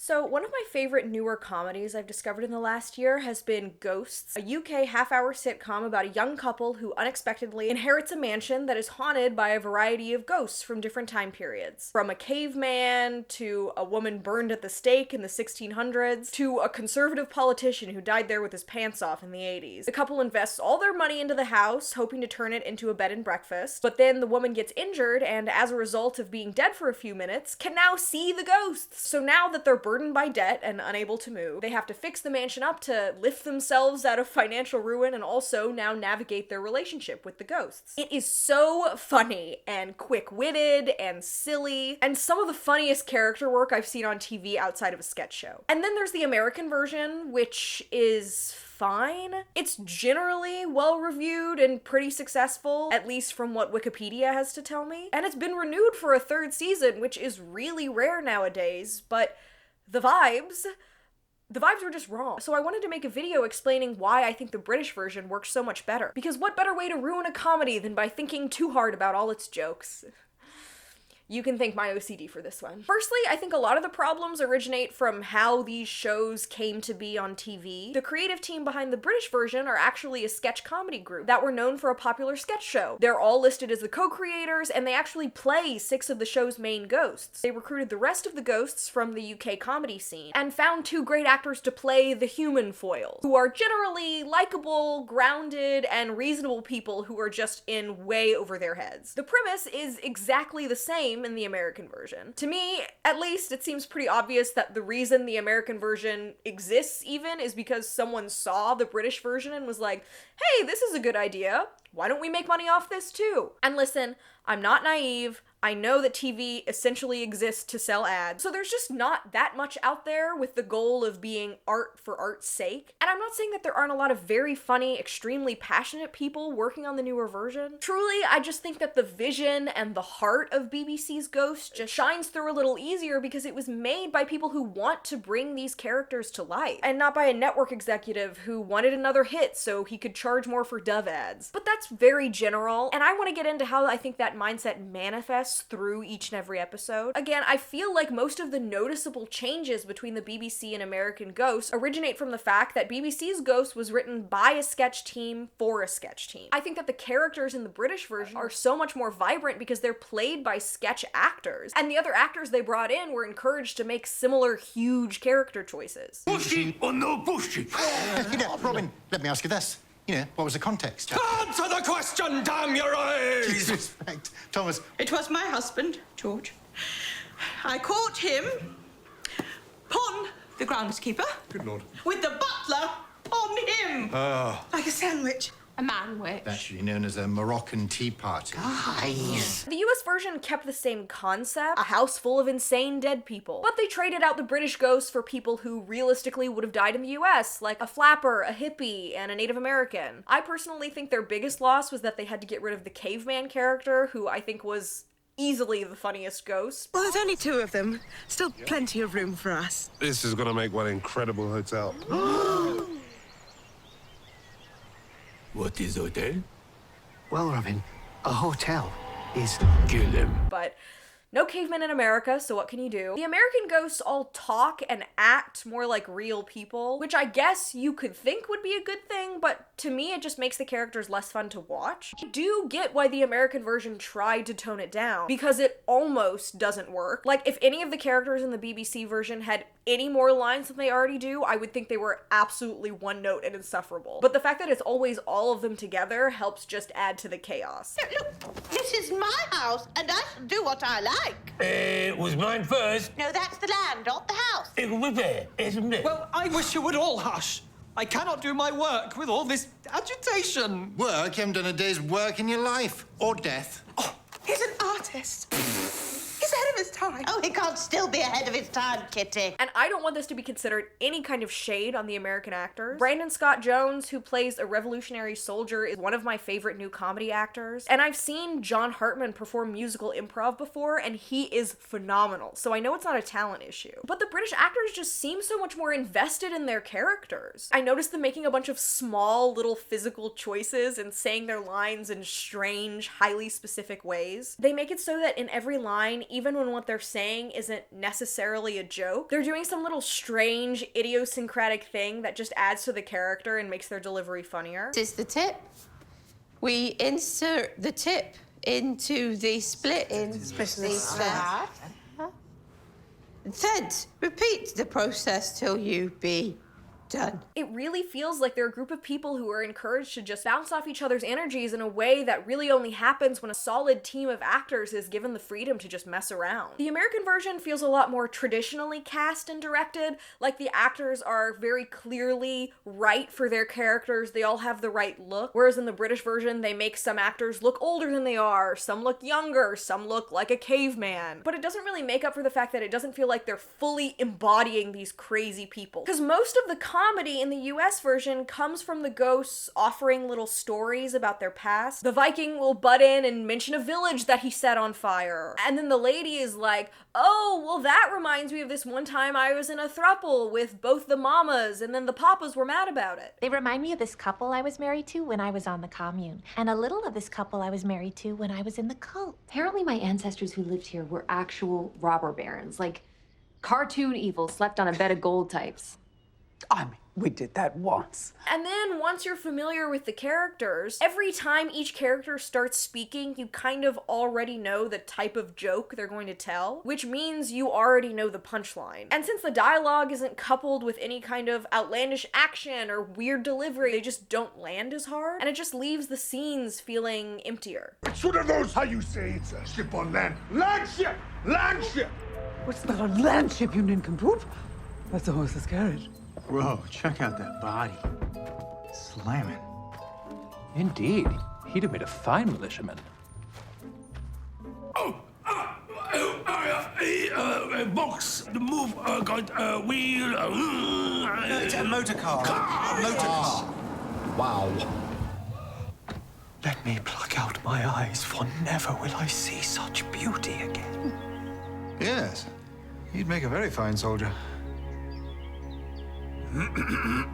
So one of my favorite newer comedies I've discovered in the last year has been Ghosts, a UK half-hour sitcom about a young couple who unexpectedly inherits a mansion that is haunted by a variety of ghosts from different time periods. From a caveman, to a woman burned at the stake in the 1600s, to a conservative politician who died there with his pants off in the 80s. The couple invests all their money into the house, hoping to turn it into a bed and breakfast, but then the woman gets injured and, as a result of being dead for a few minutes, can now see the ghosts. So now that they're burdened by debt and unable to move, they have to fix the mansion up to lift themselves out of financial ruin and also now navigate their relationship with the ghosts. It is so funny and quick-witted and silly, and some of the funniest character work I've seen on TV outside of a sketch show. And then there's the American version, which is fine. It's generally well-reviewed and pretty successful, at least from what Wikipedia has to tell me. And it's been renewed for a third season, which is really rare nowadays, but the vibes were just wrong. So I wanted to make a video explaining why I think the British version works so much better. Because what better way to ruin a comedy than by thinking too hard about all its jokes? You can thank my OCD for this one. Firstly, I think a lot of the problems originate from how these shows came to be on TV. The creative team behind the British version are actually a sketch comedy group that were known for a popular sketch show. They're all listed as the co-creators, and they actually play 6 of the show's main ghosts. They recruited the rest of the ghosts from the UK comedy scene, and found 2 great actors to play the human foils, who are generally likable, grounded, and reasonable people who are just in way over their heads. The premise is exactly the same in the American version. To me, at least, it seems pretty obvious that the reason the American version exists even is because someone saw the British version and was like, hey, this is a good idea. Why don't we make money off this too? And listen, I'm not naive. I know that TV essentially exists to sell ads, so there's just not that much out there with the goal of being art for art's sake. And I'm not saying that there aren't a lot of very funny, extremely passionate people working on the newer version. Truly, I just think that the vision and the heart of BBC's Ghost just shines through a little easier because it was made by people who want to bring these characters to life, and not by a network executive who wanted another hit so he could charge more for Dove ads. But that's very general, and I want to get into how I think that mindset manifests through each and every episode. Again, I feel like most of the noticeable changes between the BBC and American Ghost originate from the fact that BBC's Ghost was written by a sketch team for a sketch team. I think that the characters in the British version are so much more vibrant because they're played by sketch actors, and the other actors they brought in were encouraged to make similar huge character choices. Bushy or no bushy? Robin, let me ask you this. What was the context? Answer the question, damn your eyes! Disrespect. Thomas. It was my husband, George. I caught him upon the groundskeeper. Good Lord. With the butler on him. Like a sandwich. A manwich. Actually known as a Moroccan tea party. Guys. The US version kept the same concept, a house full of insane dead people, but they traded out the British ghosts for people who realistically would have died in the US, like a flapper, a hippie, and a Native American. I personally think their biggest loss was that they had to get rid of the caveman character, who I think was easily the funniest ghost. Well, there's only 2 of them. Still plenty of room for us. This is gonna make one incredible hotel. What is hotel? Well, Robin, a hotel is... Kill him. But no cavemen in America, so what can you do? The American ghosts all talk and act more like real people, which I guess you could think would be a good thing, but to me it just makes the characters less fun to watch. I do get why the American version tried to tone it down, because it almost doesn't work. Like, if any of the characters in the BBC version had any more lines than they already do, I would think they were absolutely one note and insufferable. But the fact that it's always all of them together helps just add to the chaos. Look, this is my house, and I shall do what I like. It was mine first. No, that's the land, not the house. It was there, isn't it? Well, I wish you would all hush. I cannot do my work with all this agitation. Work? You haven't done a day's work in your life. Or death. Oh, he's an artist. He's ahead of his time. Oh, he can't still be ahead of his time, Kitty. And I don't want this to be considered any kind of shade on the American actors. Brandon Scott Jones, who plays a revolutionary soldier, is one of my favorite new comedy actors. And I've seen John Hartman perform musical improv before, and he is phenomenal. So I know it's not a talent issue. But the British actors just seem so much more invested in their characters. I noticed them making a bunch of small little physical choices and saying their lines in strange, highly specific ways. They make it so that in every line, even when what they're saying isn't necessarily a joke. They're doing some little strange, idiosyncratic thing that just adds to the character and makes their delivery funnier. This is the tip. We insert the tip into the split in the shaft. Then repeat the process till you be done. It really feels like they're a group of people who are encouraged to just bounce off each other's energies in a way that really only happens when a solid team of actors is given the freedom to just mess around. The American version feels a lot more traditionally cast and directed, like the actors are very clearly right for their characters, they all have the right look, whereas in the British version they make some actors look older than they are, some look younger, some look like a caveman. But it doesn't really make up for the fact that it doesn't feel like they're fully embodying these crazy people. Because most of the comedy in the US version comes from the ghosts offering little stories about their past. The Viking will butt in and mention a village that he set on fire. And then the lady is like, oh, well that reminds me of this one time I was in a throuple with both the mamas and then the papas were mad about it. They remind me of this couple I was married to when I was on the commune, and a little of this couple I was married to when I was in the cult. Apparently my ancestors who lived here were actual robber barons, like cartoon evil slept on a bed of gold types. I mean, we did that once. And then once you're familiar with the characters, every time each character starts speaking, you kind of already know the type of joke they're going to tell, which means you already know the punchline. And since the dialogue isn't coupled with any kind of outlandish action or weird delivery, they just don't land as hard, and it just leaves the scenes feeling emptier. It's one of those, how you say it's a ship on land. Land ship! Land ship! What's not a land ship, you nincompoop? That's a horse's carriage. Whoa, check out that body. Slamming. Indeed. He'd have made a fine militiaman. Box, the move, got a wheel. It's a motor car. A motor car. Wow. Let me pluck out my eyes, for never will I see such beauty again. Yes. You'd make a very fine soldier.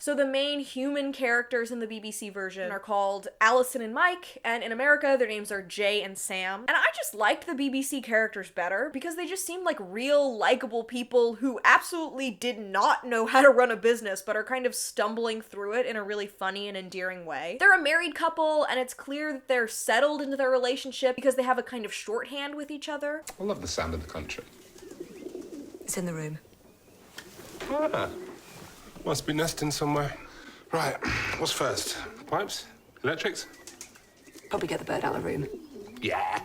So the main human characters in the BBC version are called Allison and Mike, and in America their names are Jay and Sam. And I just liked the BBC characters better because they just seemed like real, likable people who absolutely did not know how to run a business but are kind of stumbling through it in a really funny and endearing way. They're a married couple, and it's clear that they're settled into their relationship because they have a kind of shorthand with each other. I love the sound of the country. It's in the room. Ah. Must be nesting somewhere. Right, what's first? Pipes? Electrics? Probably get the bird out of the room. Yeah.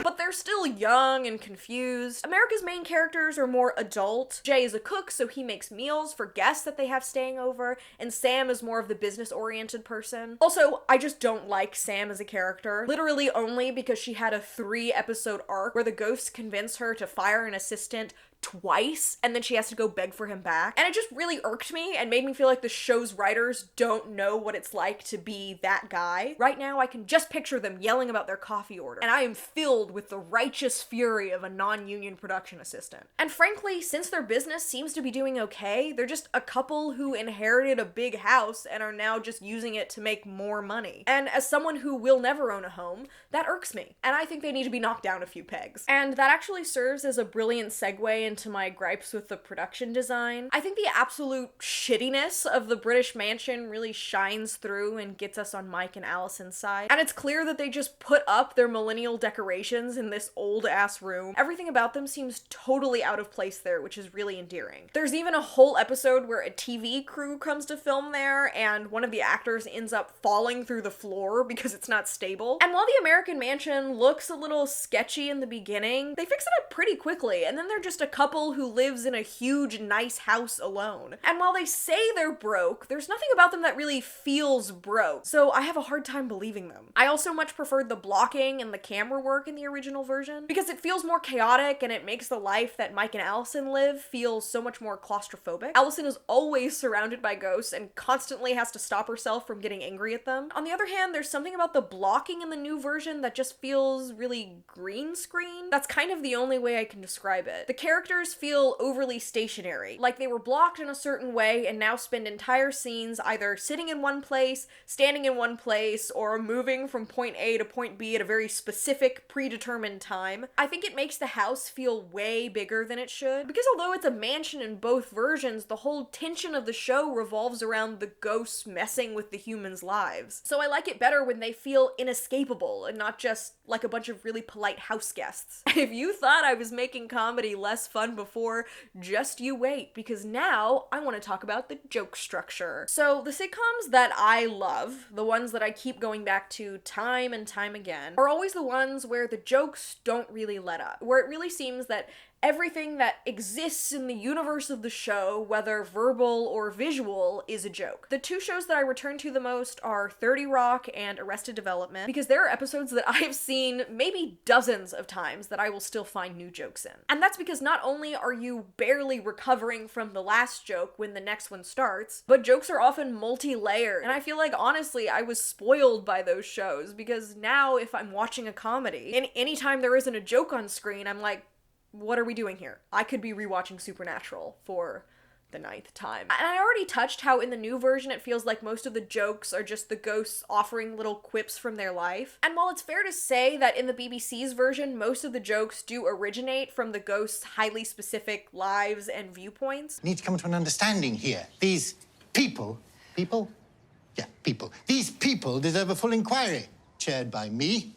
But they're still young and confused. America's main characters are more adult. Jay is a cook, so he makes meals for guests that they have staying over, and Sam is more of the business-oriented person. Also, I just don't like Sam as a character, literally only because she had a 3-episode arc where the ghosts convince her to fire an assistant twice, and then she has to go beg for him back. And it just really irked me and made me feel like the show's writers don't know what it's like to be that guy. Right now, I can just picture them yelling about their coffee order, and I am filled with the righteous fury of a non-union production assistant. And frankly, since their business seems to be doing okay, they're just a couple who inherited a big house and are now just using it to make more money. And as someone who will never own a home, that irks me, and I think they need to be knocked down a few pegs. And that actually serves as a brilliant segue into my gripes with the production design. I think the absolute shittiness of the British mansion really shines through and gets us on Mike and Allison's side. And it's clear that they just put up their millennial decorations in this old-ass room. Everything about them seems totally out of place there, which is really endearing. There's even a whole episode where a TV crew comes to film there, and one of the actors ends up falling through the floor because it's not stable. And while the American mansion looks a little sketchy in the beginning, they fix it up pretty quickly, and then they're just a couple who lives in a huge, nice house alone. And while they say they're broke, there's nothing about them that really feels broke, so I have a hard time believing them. I also much preferred the blocking and the camera work in the original version, because it feels more chaotic and it makes the life that Mike and Allison live feel so much more claustrophobic. Allison is always surrounded by ghosts and constantly has to stop herself from getting angry at them. On the other hand, there's something about the blocking in the new version that just feels really green screen. That's kind of the only way I can describe it. The characters characters feel overly stationary, like they were blocked in a certain way and now spend entire scenes either sitting in one place, standing in one place, or moving from point A to point B at a very specific, predetermined time. I think it makes the house feel way bigger than it should, because although it's a mansion in both versions, the whole tension of the show revolves around the ghosts messing with the humans' lives. So I like it better when they feel inescapable and not just like a bunch of really polite house guests. If you thought I was making comedy less fun before, just you wait, because now I want to talk about the joke structure. So the sitcoms that I love, the ones that I keep going back to time and time again, are always the ones where the jokes don't really let up, where it really seems that everything that exists in the universe of the show, whether verbal or visual, is a joke. The two shows that I return to the most are 30 Rock and Arrested Development, because there are episodes that I've seen maybe dozens of times that I will still find new jokes in. And that's because not only are you barely recovering from the last joke when the next one starts, but jokes are often multi-layered. And I feel like, honestly, I was spoiled by those shows, because now if I'm watching a comedy, and anytime there isn't a joke on screen, I'm like, what are we doing here? I could be rewatching Supernatural for the 9th time. And I already touched how in the new version it feels like most of the jokes are just the ghosts offering little quips from their life. And while it's fair to say that in the BBC's version, most of the jokes do originate from the ghosts' highly specific lives and viewpoints. We need to come to an understanding here. These people? Yeah, people. These people deserve a full inquiry, chaired by me.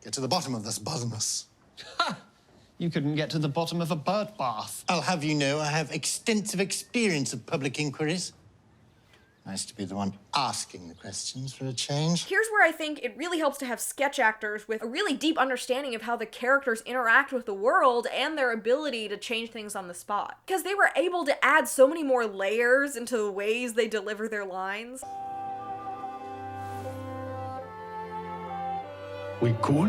Get to the bottom of this business. You couldn't get to the bottom of a bird bath. I'll have you know I have extensive experience of public inquiries. Nice to be the one asking the questions for a change. Here's where I think it really helps to have sketch actors with a really deep understanding of how the characters interact with the world and their ability to change things on the spot. Because they were able to add so many more layers into the ways they deliver their lines. We cool?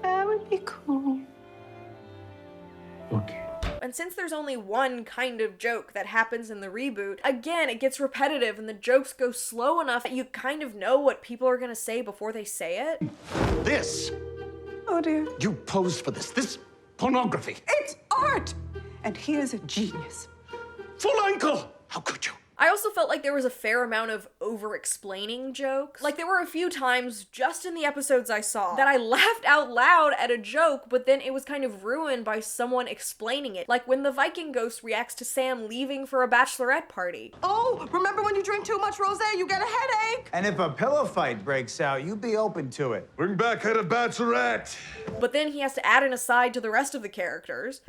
That would be cool. Okay. And since there's only one kind of joke that happens in the reboot, again, it gets repetitive and the jokes go slow enough that you kind of know what people are gonna say before they say it. This. Oh dear. You posed for this. This pornography. It's art! And he is a genius. Full ankle! How could you? I also felt like there was a fair amount of over-explaining jokes. Like, there were a few times, just in the episodes I saw, that I laughed out loud at a joke, but then it was kind of ruined by someone explaining it. Like when the Viking ghost reacts to Sam leaving for a bachelorette party. Oh, remember when you drink too much rosé, you get a headache? And if a pillow fight breaks out, you'd be open to it. Bring back her bachelorette. But then he has to add an aside to the rest of the characters.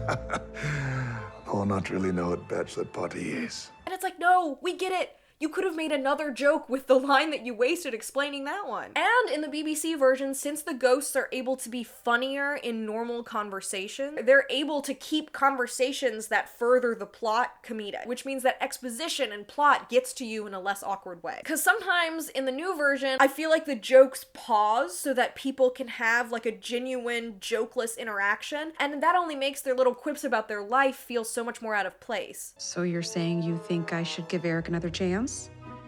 Oh, not really know what bachelorette party is. And it's like, no, we get it. You could have made another joke with the line that you wasted explaining that one. And in the BBC version, since the ghosts are able to be funnier in normal conversation, they're able to keep conversations that further the plot comedic, which means that exposition and plot gets to you in a less awkward way. Because sometimes in the new version, I feel like the jokes pause so that people can have like a genuine jokeless interaction, and that only makes their little quips about their life feel so much more out of place. So you're saying you think I should give Eric another chance?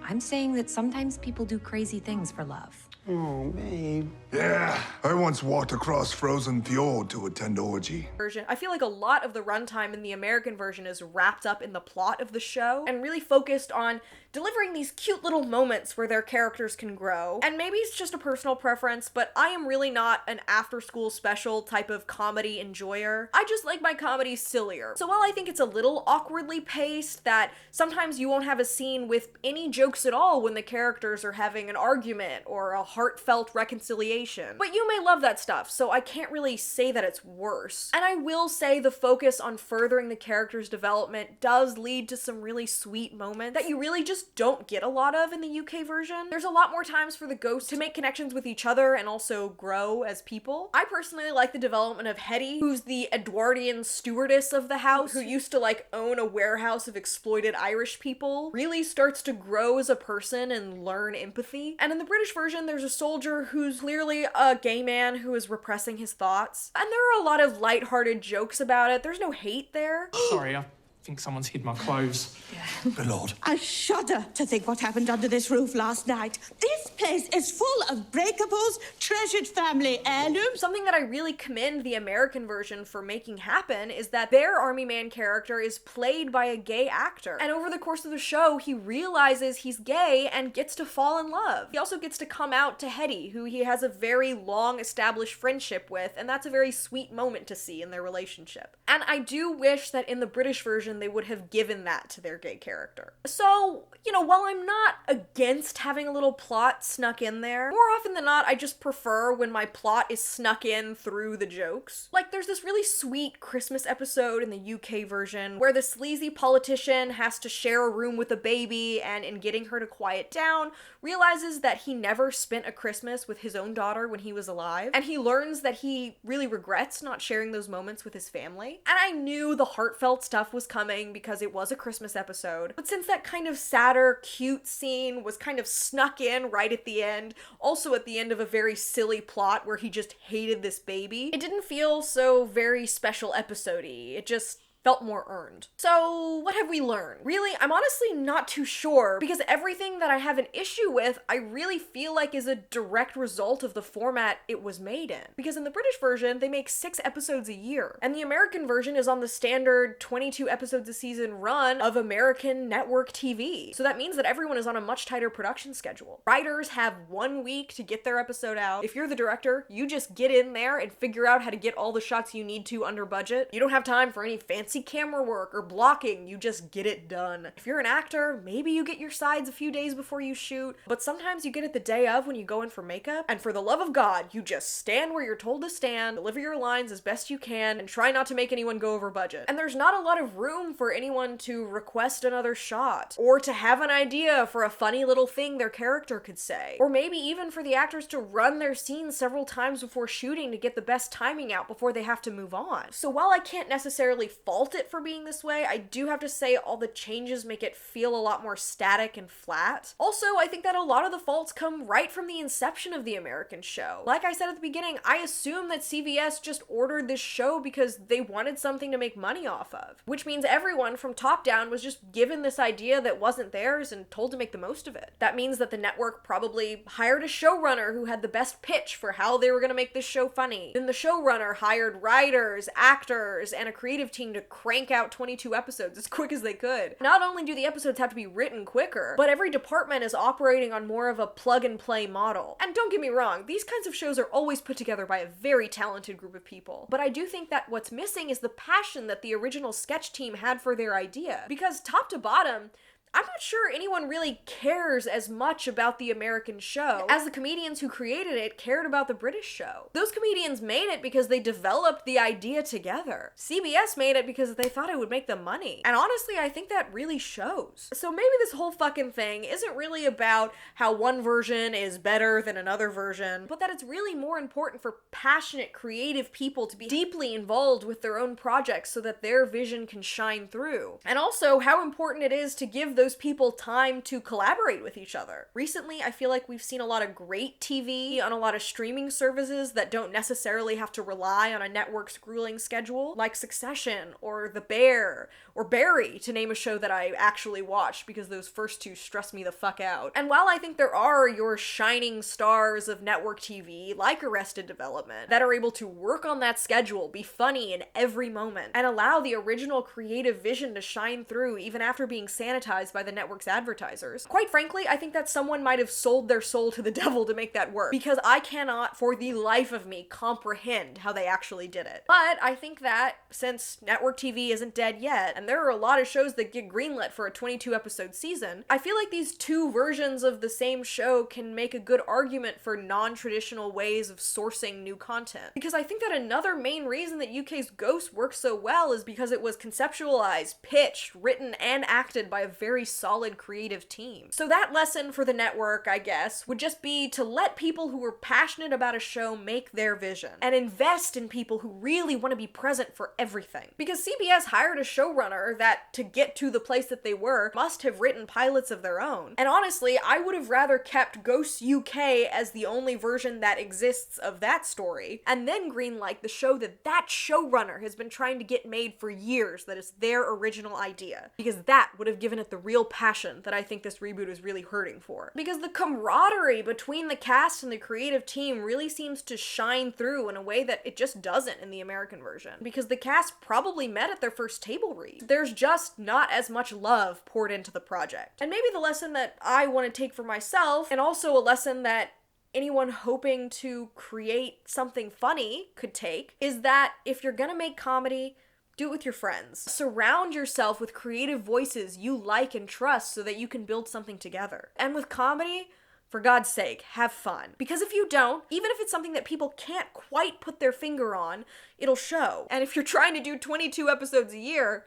I'm saying that sometimes people do crazy things for love. Oh, babe. Yeah, I once walked across frozen fjord to attend orgy. Version. I feel like a lot of the runtime in the American version is wrapped up in the plot of the show and really focused on delivering these cute little moments where their characters can grow. And maybe it's just a personal preference, but I am really not an after-school special type of comedy enjoyer. I just like my comedies sillier. So while I think it's a little awkwardly paced, that sometimes you won't have a scene with any jokes at all when the characters are having an argument or a heartfelt reconciliation. But you may love that stuff, so I can't really say that it's worse. And I will say the focus on furthering the character's development does lead to some really sweet moments that you really just don't get a lot of in the UK version. There's a lot more times for the ghosts to make connections with each other and also grow as people. I personally like the development of Hetty, who's the Edwardian stewardess of the house, who used to like own a warehouse of exploited Irish people, really starts to grow as a person and learn empathy. And in the British version, there's a soldier who's clearly a gay man who is repressing his thoughts. And there are a lot of lighthearted jokes about it. There's no hate there. Sorry, think someone's hid my clothes. Good Lord. I shudder to think what happened under this roof last night. This place is full of breakables, treasured family heirlooms. Something that I really commend the American version for making happen is that their Army Man character is played by a gay actor. And over the course of the show, he realizes he's gay and gets to fall in love. He also gets to come out to Hetty, who he has a very long established friendship with, and that's a very sweet moment to see in their relationship. And I do wish that in the British version they would have given that to their gay character. So, you know, while I'm not against having a little plot snuck in there, more often than not I just prefer when my plot is snuck in through the jokes. Like, there's this really sweet Christmas episode in the UK version where the sleazy politician has to share a room with a baby, and in getting her to quiet down, realizes that he never spent a Christmas with his own daughter when he was alive, and he learns that he really regrets not sharing those moments with his family. And I knew the heartfelt stuff was coming because it was a Christmas episode, but since that kind of sadder, cute scene was kind of snuck in right at the end, also at the end of a very silly plot where he just hated this baby, it didn't feel so very special episode-y. It just felt more earned. So what have we learned? Really, I'm honestly not too sure, because everything that I have an issue with, I really feel like is a direct result of the format it was made in. Because in the British version, they make 6 episodes a year, and the American version is on the standard 22 episodes a season run of American network TV. So that means that everyone is on a much tighter production schedule. Writers have 1 week to get their episode out. If you're the director, you just get in there and figure out how to get all the shots you need to under budget. You don't have time for any fancy camera work or blocking, you just get it done. If you're an actor, maybe you get your sides a few days before you shoot, but sometimes you get it the day of when you go in for makeup, and for the love of God, you just stand where you're told to stand, deliver your lines as best you can, and try not to make anyone go over budget. And there's not a lot of room for anyone to request another shot, or to have an idea for a funny little thing their character could say, or maybe even for the actors to run their scenes several times before shooting to get the best timing out before they have to move on. So while I can't necessarily fault it for being this way, I do have to say all the changes make it feel a lot more static and flat. Also, I think that a lot of the faults come right from the inception of the American show. Like I said at the beginning, I assume that CBS just ordered this show because they wanted something to make money off of, which means everyone from top down was just given this idea that wasn't theirs and told to make the most of it. That means that the network probably hired a showrunner who had the best pitch for how they were going to make this show funny. Then the showrunner hired writers, actors, and a creative team to crank out 22 episodes as quick as they could. Not only do the episodes have to be written quicker, but every department is operating on more of a plug-and-play model. And don't get me wrong, these kinds of shows are always put together by a very talented group of people. But I do think that what's missing is the passion that the original sketch team had for their idea. Because top to bottom, I'm not sure anyone really cares as much about the American show as the comedians who created it cared about the British show. Those comedians made it because they developed the idea together. CBS made it because they thought it would make them money. And honestly, I think that really shows. So maybe this whole fucking thing isn't really about how one version is better than another version, but that it's really more important for passionate, creative people to be deeply involved with their own projects so that their vision can shine through. And also how important it is to give those people time to collaborate with each other. Recently, I feel like we've seen a lot of great TV on a lot of streaming services that don't necessarily have to rely on a network's grueling schedule, like Succession or The Bear or Barry, to name a show that I actually watched because those first two stress me the fuck out. And while I think there are your shining stars of network TV, like Arrested Development, that are able to work on that schedule, be funny in every moment, and allow the original creative vision to shine through even after being sanitized by the network's advertisers. Quite frankly, I think that someone might have sold their soul to the devil to make that work, because I cannot, for the life of me, comprehend how they actually did it. But I think that, since network TV isn't dead yet, and there are a lot of shows that get greenlit for a 22 episode season, I feel like these two versions of the same show can make a good argument for non-traditional ways of sourcing new content. Because I think that another main reason that UK's Ghost works so well is because it was conceptualized, pitched, written, and acted by a very very solid creative team. So that lesson for the network, I guess, would just be to let people who are passionate about a show make their vision and invest in people who really want to be present for everything. Because CBS hired a showrunner that, to get to the place that they were, must have written pilots of their own. And honestly, I would have rather kept Ghosts UK as the only version that exists of that story, and then greenlight the show that showrunner has been trying to get made for years, that is their original idea. Because that would have given it the real passion that I think this reboot is really hurting for. Because the camaraderie between the cast and the creative team really seems to shine through in a way that it just doesn't in the American version. Because the cast probably met at their first table read. There's just not as much love poured into the project. And maybe the lesson that I want to take for myself, and also a lesson that anyone hoping to create something funny could take, is that if you're gonna make comedy, do it with your friends. Surround yourself with creative voices you like and trust so that you can build something together. And with comedy, for God's sake, have fun. Because if you don't, even if it's something that people can't quite put their finger on, it'll show. And if you're trying to do 22 episodes a year,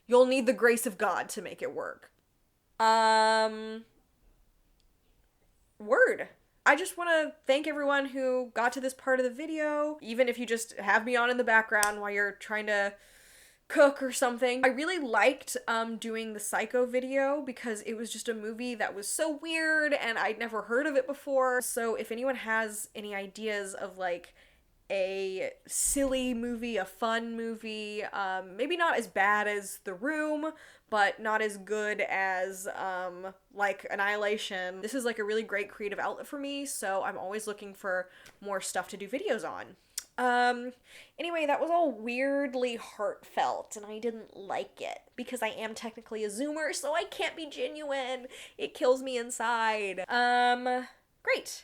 you'll need the grace of God to make it work. Word. I just want to thank everyone who got to this part of the video, even if you just have me on in the background while you're trying to cook or something. I really liked doing the Psycho video because it was just a movie that was so weird and I'd never heard of it before. So if anyone has any ideas of like a silly movie, a fun movie, maybe not as bad as The Room, but not as good as like Annihilation. This is like a really great creative outlet for me, so I'm always looking for more stuff to do videos on. Anyway, that was all weirdly heartfelt, and I didn't like it, because I am technically a Zoomer, so I can't be genuine. It kills me inside. Great.